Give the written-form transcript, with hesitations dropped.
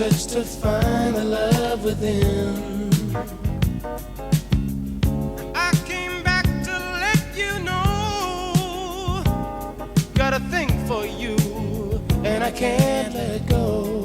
search to find the love within. I came back to let you know, got a thing for you, and I can't let go.